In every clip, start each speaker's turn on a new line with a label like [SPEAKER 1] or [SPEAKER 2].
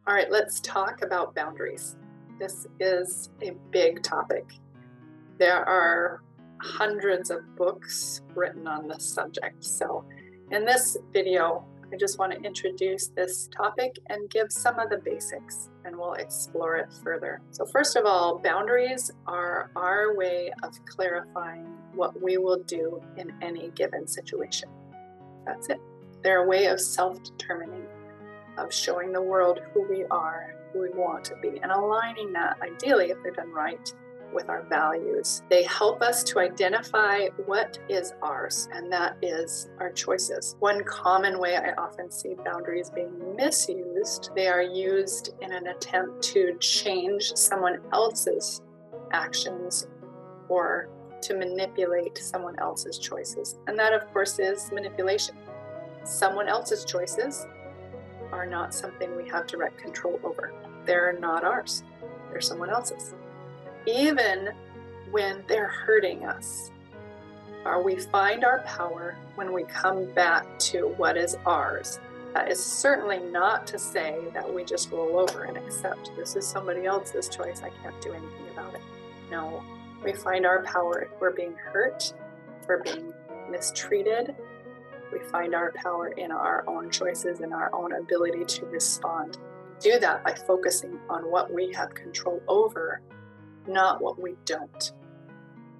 [SPEAKER 1] All right, let's talk about boundaries. This is a big topic. There are hundreds of books written on this subject. So in this video, I just want to introduce this topic and give some of the basics, and we'll explore it further. So first of all, boundaries are our way of clarifying what we will do in any given situation. That's it. They're a way of self-determining, of showing the world who we are, who we want to be, and aligning that, ideally, if they're done right, with our values. They help us to identify what is ours, and that is our choices. One common way I often see boundaries being misused, they are used in an attempt to change someone else's actions or to manipulate someone else's choices. And that, of course, is manipulation. Someone else's choices are not something we have direct control over. They're not ours. They're someone else's. Even when they're hurting us, we find our power when we come back to what is ours. That is certainly not to say that we just roll over and accept this is somebody else's choice. I can't do anything about it. No, we find our power if we're being hurt, if we're being mistreated. We find our power in our own choices and our own ability to respond. Do that by focusing on what we have control over, not what we don't.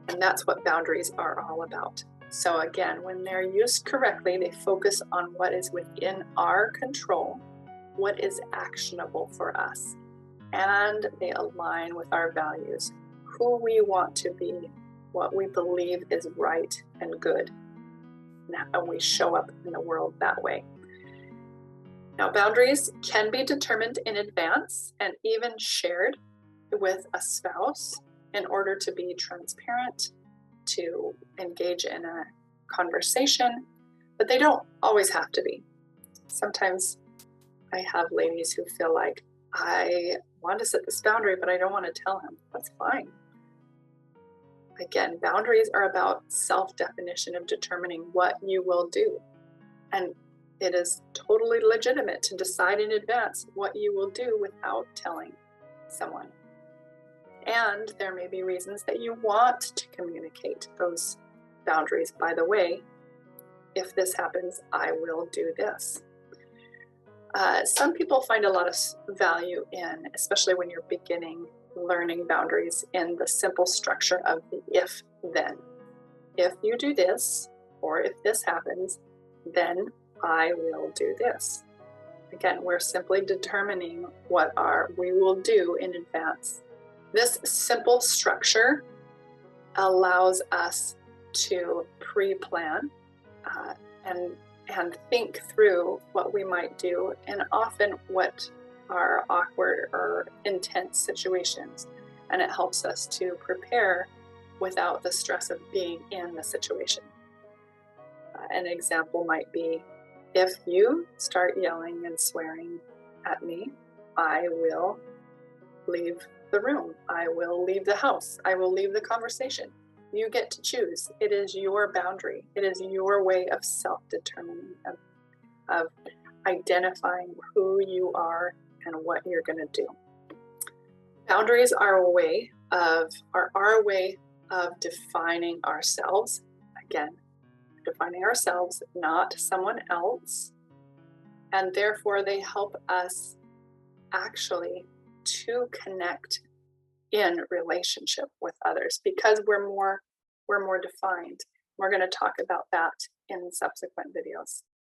[SPEAKER 1] And that's what boundaries are all about. So again, when they're used correctly, they focus on what is within our control, what is actionable for us, and they align with our values, who we want to be, what we believe is right and good, and we show up in the world that way. Now, boundaries can be determined in advance and even shared with a spouse in order to be transparent, to engage in a conversation, but they don't always have to be. Sometimes I have ladies who feel like, I want to set this boundary, but I don't want to tell him. That's fine. Again, boundaries are about self-definition of determining what you will do. And it is totally legitimate to decide in advance what you will do without telling someone. And there may be reasons that you want to communicate those boundaries. By the way, if this happens, I will do this. Some people find a lot of value in, especially when you're beginning learning boundaries, in the simple structure of the if-then. If you do this, or if this happens, then I will do this. Again, we're simply determining what we will do in advance. This simple structure allows us to pre-plan and think through what we might do, and often what are awkward or intense situations. And it helps us to prepare without the stress of being in the situation. An example might be, if you start yelling and swearing at me, I will leave the room. I will leave the house. I will leave the conversation. You get to choose. It is your boundary. It is your way of self-determining, of identifying who you are and what you're going to do. Boundaries are our way of defining ourselves. Again, defining ourselves, not someone else. And therefore, they help us actually to connect in relationship with others, because we're more defined. We're going to talk about that in subsequent videos.